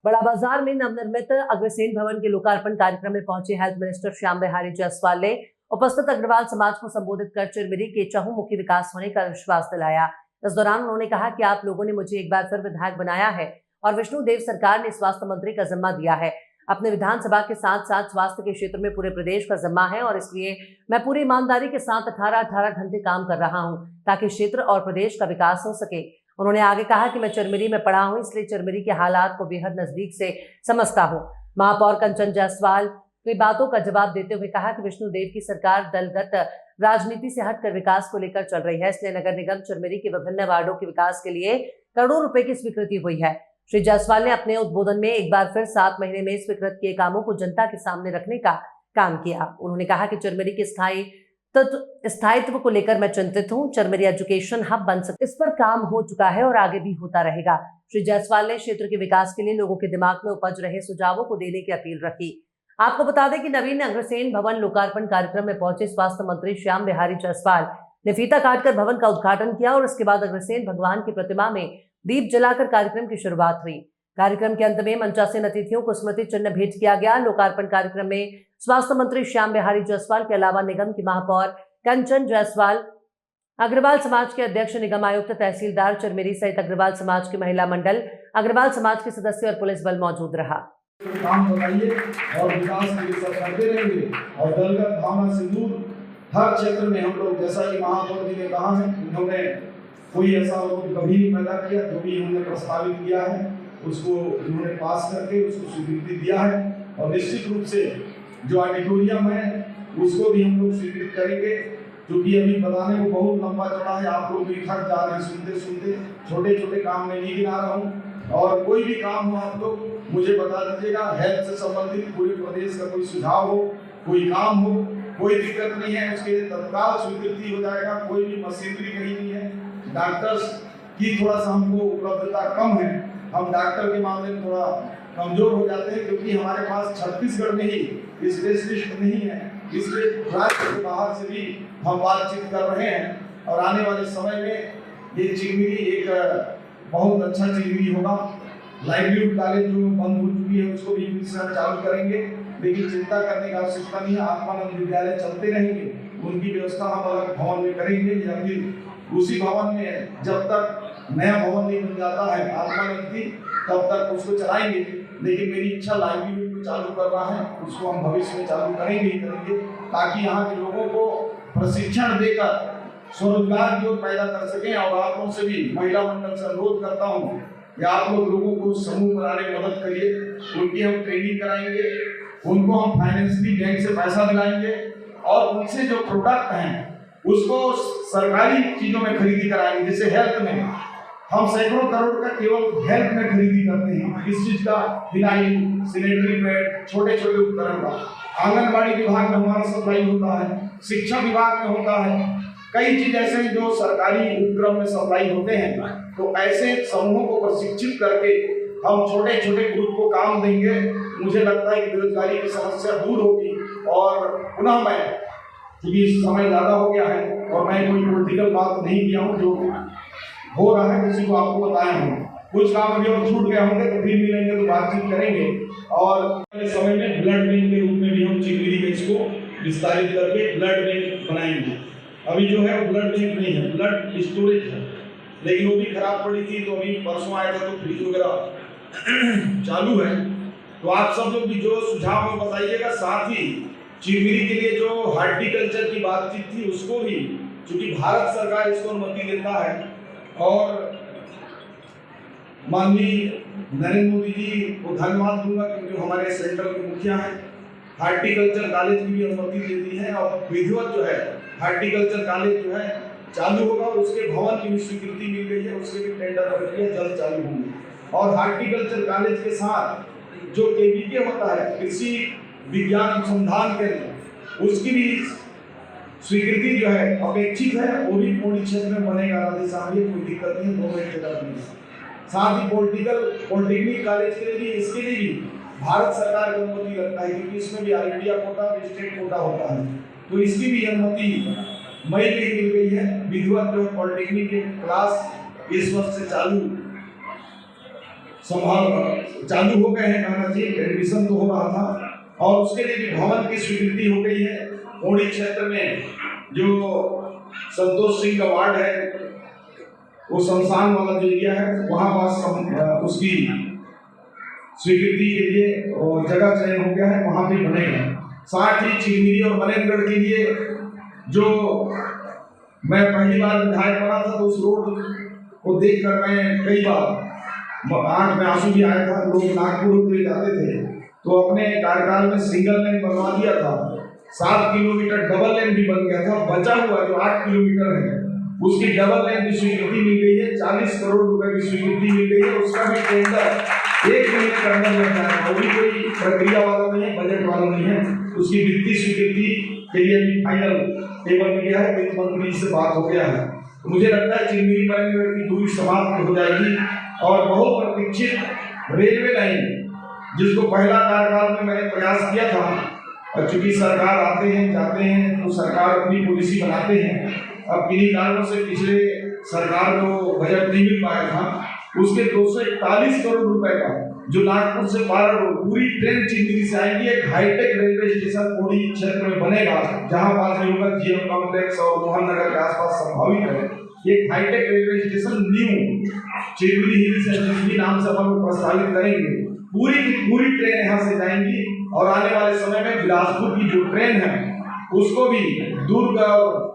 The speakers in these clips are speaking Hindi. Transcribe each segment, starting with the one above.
बड़ा बाजार में नवनिर्मित अग्रसेन भवन के लोकार्पण कार्यक्रम में पहुंचे हेल्थ मिनिस्टर श्याम बिहारी जायसवाल ने उपस्थित अग्रवाल समाज को संबोधित कर चिरमिरी के चहुमुखी विकास होने का विश्वास दिलाया। इस दौरान उन्होंने कहा कि आप लोगों ने मुझे एक बार फिर विधायक बनाया है और विष्णुदेव सरकार ने स्वास्थ्य मंत्री का जिम्मा दिया है। अपने विधानसभा के साथ साथ स्वास्थ्य के क्षेत्र में पूरे प्रदेश का जिम्मा है और इसलिए मैं पूरी ईमानदारी के साथ 18-18 घंटे काम कर रहा हूं ताकि क्षेत्र और प्रदेश का विकास हो सके। उन्होंने आगे कहा कि मैं चिरमिरी में पढ़ा हूं, इसलिए चिरमिरी के हालात को बेहद नजदीक से समझता हूं। महापौर कंचन जायसवाल की बातों का जवाब देते हुए कहा कि विष्णुदेव की सरकार दलगत राजनीति से हटकर विकास को लेकर चल रही है, इसलिए नगर निगम चिरमिरी के विभिन्न वार्डों के विकास के लिए करोड़ों रुपए की स्वीकृति हुई है। श्री जायसवाल ने अपने उद्बोधन में एक बार फिर 7 महीने में स्वीकृत किए कामों को जनता के सामने रखने का काम किया। उन्होंने कहा कि चिरमिरी के स्थायित्व को लेकर मैं चिंतित हूं। चिरमिरी एजुकेशन हब बन सके, इस पर काम हो चुका है और आगे भी होता रहेगा। श्री जायसवाल ने क्षेत्र के विकास के लिए लोगों के दिमाग में उपज रहे सुझावों को देने की अपील रखी। आपको बता दें कि नवीन अग्रसेन भवन लोकार्पण कार्यक्रम में पहुंचे स्वास्थ्य मंत्री श्याम बिहारी जायसवाल ने फीता काटकर भवन का उद्घाटन किया और उसके बाद अग्रसेन भगवान की प्रतिमा में दीप जलाकर कार्यक्रम की शुरुआत हुई। कार्यक्रम के अंत में मंचासीन अतिथियों को स्मृति चिन्ह भेंट किया गया। लोकार्पण कार्यक्रम में स्वास्थ्य मंत्री श्याम बिहारी जायसवाल के अलावा निगम की महापौर कंचन जायसवाल, अग्रवाल समाज के अध्यक्ष, निगम आयुक्त, तहसीलदार चिरमिरी सहित अग्रवाल समाज के महिला मंडल, अग्रवाल समाज के सदस्य और पुलिस बल मौजूद रहा। काम बताइए और विकास के लिए सब करते रहेंगे और दलगत भावना से दूर हर क्षेत्र में हम लोग, जैसा कि महापौर जी ने कहा है, उन्होंने कोई ऐसा कभी नहीं पैदा किया। जो भी हमने प्रस्तावित किया है उसको उन्होंने पास करके उसको स्वीकृति दिया है और निश्चित रूप से जो ऑडिटोरियम है उसको भी हम लोग स्वीकृत करेंगे, क्योंकि अभी बताने को बहुत लंबा चौड़ा है। आप लोग भी थक जा रहे हैं सुनते सुनते। छोटे छोटे काम में नहीं गिना रहा हूँ और कोई भी काम हो आप लोग मुझे बता दीजिएगा। हेल्थ से संबंधित पूरे प्रदेश का कोई सुझाव हो, कोई काम हो, कोई दिक्कत नहीं है, उसके तत्काल स्वीकृति हो जाएगा। कोई भी मशीनरी कहीं नहीं है। डॉक्टर्स की थोड़ा सा हमको उपलब्धता कम है, हम डॉक्टर के मामले में थोड़ा कमजोर हो जाते हैं, क्योंकि हमारे पास छत्तीसगढ़ में ही स्पेशलिस्ट नहीं है। इसलिए राज्य के बाहर से भी हम बातचीत कर रहे हैं और आने वाले समय में ये चिरमिरी एक बहुत अच्छा चिरमिरी होगा। लाइवलीहुड कॉलेज जो बंद हो चुकी है उसको भी फिर से हम चालू करेंगे, लेकिन चिंता करने का आवश्यकता नहीं है। आत्मानंद विद्यालय चलते रहेंगे, उनकी व्यवस्था हम अलग भवन में करेंगे या फिर उसी भवन में जब तक नया भवन नहीं बन जाता है आत्मानंद की, तब तक उसको चलाएंगे। लेकिन मेरी इच्छा लाइवलीहुड को चालू करना है, उसको हम भविष्य में चालू करेंगे ही करेंगे, ताकि यहाँ के लोगों को प्रशिक्षण देकर स्वरोजगार की ओर पैदा कर सकें। और आप लोगों से भी महिला मंडल से अनुरोध करता हूँ कि आप लोगों को समूह बनाने में मदद करिए। उनकी हम ट्रेनिंग कराएंगे, उनको हम फाइनेंशियली बैंक से पैसा दिलाएंगे और उनसे जो प्रोडक्ट हैं उसको सरकारी चीजों में खरीदी कराएंगे। जैसे हेल्थ में हम सैकड़ों करोड़ का केवल हेल्थ में खरीदी करते हैं, इस चीज का फिनाइल, सैनिटरी पैड, छोटे छोटे उपकरण का। आंगनबाड़ी विभाग में हमारा सप्लाई होता है, शिक्षा विभाग में होता है, कई चीज ऐसे हैं जो सरकारी उपक्रम में सप्लाई होते हैं। तो ऐसे समूहों को प्रशिक्षित करके हम छोटे छोटे ग्रुप को काम देंगे। मुझे लगता है कि बेरोजगारी की समस्या दूर होगी। और पुनः मैं, क्योंकि समय ज्यादा हो गया है और मैं कोई पॉलिटिकल बात नहीं किया हूँ, जो हो रहा है किसी को आपको बताया हूँ। कुछ काम अभी और छूट गए होंगे तो फिर मिलेंगे तो बातचीत करेंगे। और समय में ब्लड बैंक के रूप में भी हम चिरमिरी में इसको विस्तारित करके ब्लड बैंक बनाएंगे। अभी जो है वो ब्लड बैंक नहीं है, ब्लड स्टोरेज है, लेकिन वो भी खराब पड़ी थी। तो अभी परसों आया था तो फ्रिज वगैरह चालू है। तो आप सब लोग भी जो सुझाव हो बताइएगा। साथ ही चिरमिरी के लिए जो हॉर्टिकल्चर की बातचीत थी उसको भी, क्योंकि भारत सरकार इसको अनुमति देता है और माननीय नरेंद्र मोदी जी को धन्यवाद दूंगा, क्योंकि हमारे सेंट्रल के मुखिया हैं। हॉर्टिकल्चर कॉलेज की भी अनुमति दे दी है और विधिवत जो है हॉर्टिकल्चर कॉलेज जो है चालू होगा और उसके भवन की भी स्वीकृति मिल गई है, उसके भी टेंडर प्रक्रिया जल्द चालू होंगे। और हॉर्टिकल्चर कॉलेज के साथ जो केवीके होता है, कृषि विज्ञान अनुसंधान केंद्र, उसकी भी स्वीकृति जो है अपेक्षित है, वो भी पूर्ण क्षेत्र में बनेगा। राधेश्याम, कोई दिक्कत नहीं, दोनों एक जगह नहीं। साथ ही पॉलिटेक्निक कॉलेज के लिए भी, इसके लिए भी भारत सरकार की अनुमति लगता है, क्योंकि इसमें भी ऑल इंडिया कोटा और स्टेट कोटा होता है। तो इसकी भी अनुमति मई में मिल गई है। विधिवत जो पॉलिटेक्निक के क्लास इस वर्ष से चालू संभाल चालू हो गए हैं, कहना चाहिए एडमिशन तो हो रहा था, और उसके लिए भी भवन की स्वीकृति हो गई है। कोड़ी क्षेत्र में जो संतोष सिंह का वार्ड है, वो शमशान वाला जो एरिया है, वहाँ पास उसकी स्वीकृति के लिए और जगह चयन हो गया है, वहाँ भी बनेगा। साथ ही चिरमिरी और मनेंद्रगढ़ के लिए जो मैं पहली बार विधायक बना था, तो उस रोड को देखकर मैं कई बार आंख में आंसू भी आया था। लोग नागपुर होते जाते थे तो अपने कार्यकाल में सिंगल लेन बनवा दिया था, 7 किलोमीटर डबल लेन भी बन गया था। बचा हुआ जो 8 किलोमीटर है उसकी डबल लेन की स्वीकृति मिल गई है, 40 करोड़ रुपए की स्वीकृति मिल गई है। उसका भी टेंडर 1 महीने के अंदर लग जाएगा। वो भी कोई प्रक्रिया वाला नहीं है, बजट वाला नहीं है। उसकी वित्तीय स्वीकृति के लिए भी फाइनल टेबल में गया है, वित्त मंत्री से बात हो गया है। तो मुझे लगता है चिरमिरी मनेंद्रगढ़ की दूरी समाप्त हो जाएगी और बहुत प्रतीक्षित रेलवे लाइन, जिसको पहला कार्यकाल में मैंने प्रयास किया था, और चूंकि सरकार आते हैं जाते हैं तो सरकार अपनी पॉलिसी बनाते हैं। अब किन्हीं कारणों से पिछले सरकार को बजट नहीं मिल पाया था, उसके 241 करोड़ रुपए का जो नागपुर से 12 रोड पूरी ट्रेन चिरमिरी से आएगी। एक हाईटेक रेलवे स्टेशन कोड़ी क्षेत्र में बनेगा, जहां पास में होगा जीएम कॉम्प्लेक्स और मोहन नगर के आसपास संभावित है। एक hi tech railway station New Chirmiri Hills SSB नाम से हम लोग प्रस्तावित करेंगे। पूरी की पूरी ट्रेन यहाँ से जाएंगी और आने वाले समय में बिलासपुर की जो ट्रेन है उसको भी दुर्ग और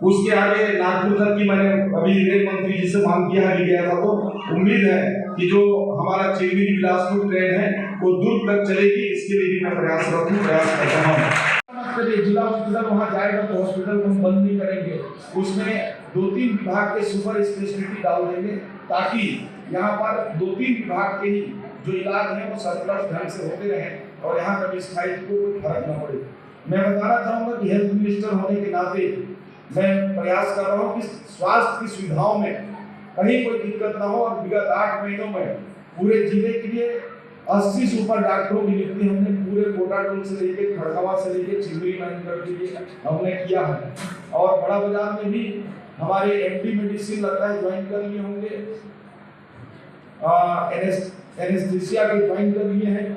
उसके आगे नागपुर तक की मैंने अभी रेल मंत्री जी से मांग किया है, गया था। तो उम्मीद है कि जो हमारा चिरमिरी बिलासपुर ट्रेन है वो दुर्ग तक चलेगी। इसके लिए भी मैं प्रयास करता हूँ। जिला हॉस्पिटल वहाँ जाएगा तो हॉस्पिटल को हम बंद नहीं करेंगे, उसमें 2-3 विभाग के सुपर स्पेशलिटी डाल देंगे, ताकि यहाँ पर 2-3 विभाग के ही जो इलाज है वो सरप्लस ढंग से होते रहे और यहाँ कभी स्थायित्व को कोई फर्क न पड़े। मैं बताना चाहूँगा कि हेल्थ मिनिस्टर होने के नाते मैं प्रयास कर रहा हूँ कि स्वास्थ्य की सुविधाओं में कहीं कोई दिक्कत ना हो, और विगत 8 महीनों में पूरे जिले के लिए 80 सुपर डॉक्टरों की नियुक्ति हमने पूरे कोटाडोल से लेकर खड़गवा से लेकर चिरमिरी मनेंद्रगढ़ के लिए हमने किया है। और बड़ा बाजार में भी हमारे एमडी मेडिसिन लगता है ज्वाइन कर लिए होंगे, एनेस्थीसिया के ज्वाइन कर लिए हैं,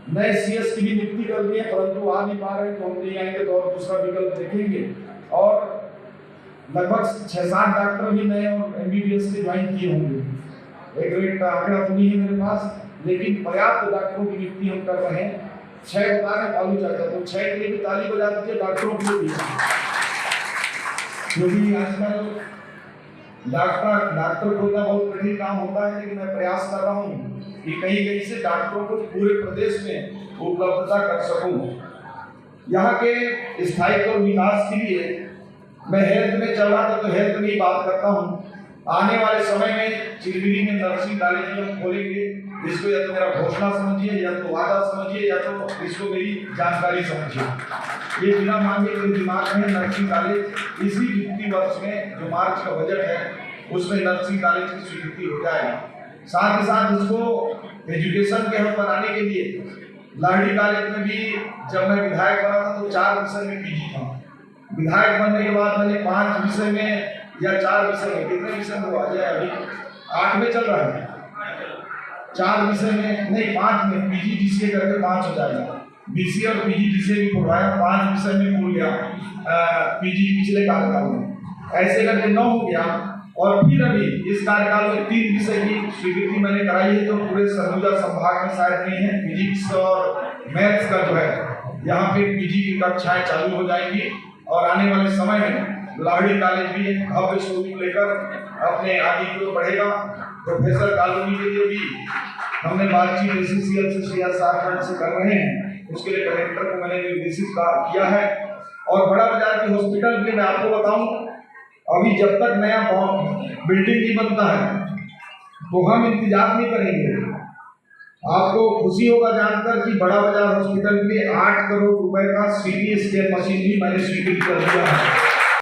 नए सीएस की भी नियुक्ति कर दी है, परंतु आ नहीं पा रहे हैं तो हम नहीं आएंगे तो और दूसरा विकल्प देखेंगे। और लगभग 6-7 डॉक्टर भी नए और एमबीबीएस के ज्वाइन किए होंगे। एक रेट का आंकड़ा तो नहीं है मेरे पास, लेकिन पर्याप्त डॉक्टरों की नियुक्ति हम कर रहे हैं। 6 बता रहे बालू चाचा, तो 6 के लिए भी ताली बजा दीजिए डॉक्टरों के लिए, क्योंकि आजकल डॉक्टर खोजना बहुत कठिन काम होता है। लेकिन मैं प्रयास कर रहा हूँ कि कहीं से डॉक्टरों को पूरे प्रदेश में उपलब्धता कर सकूं। यहाँ के स्थायित्व और विकास के लिए मैं हेल्थ में चल रहा था तो हेल्थ में ही बात करता हूँ। आने वाले समय में चिरमिरी में नर्सिंग कॉलेज हम खोलेंगे। इसको या तो मेरा घोषणा समझिए, या तो वादा समझिए, या तो इसको मेरी जानकारी समझिए। ये बिना मांगे मेरे दिमाग में नर्सिंग कॉलेज इसी वित्तीय वर्ष में जो मार्च का बजट है उसमें नर्सिंग कॉलेज की स्वीकृति हो जाएगा। साथ ही साथ इसको एजुकेशन के हब बनाने के लिए लाहड़ी कॉलेज में भी जब मैं विधायक बना था तो 4 विषय में पीजी था। विधायक बनने के बाद मैंने 5 विषय में या 4 विषय में, कितने विषय में आ जाए, अभी 8 में चल रहा है, 4 विषय में नहीं 5 में पीजी डीसीए करके 5 हो जाएगा। बीसीए और पीजी डीसीए भी खुलवाया, 5 विषय में खुल गया पीजी पिछले कार्यकाल में, ऐसे करके 9 हो गया। और फिर अभी इस कार्यकाल में 3 विषय की स्वीकृति मैंने कराई है, तो पूरे सरगुजा संभाग में शायद नहीं है। फिजिक्स और मैथ्स का जो है यहाँ पे पीजी की कक्षाएं चालू हो जाएंगी। और आने वाले समय में लाहड़ी कॉलेज भी एक भव्य स्वरूप लेकर अपने आगे की ओर बढ़ेगा। प्रोफेसर कॉलोनी के लिए भी हमने बातचीत एससीसीएल से सीआरसार से कर रहे हैं, उसके लिए कलेक्टर को मैंने निर्देशित किया है। और बड़ा बाजार के हॉस्पिटल के लिए मैं आपको बताऊं, अभी जब तक नया बिल्डिंग नहीं बनता है तो हम इंतजार नहीं करेंगे। आपको खुशी होगा जानकर कि बड़ा बाजार हॉस्पिटल के 8 करोड़ रुपए का सीटी स्कैन मशीन भी मैंने स्वीकृत कर दिया है।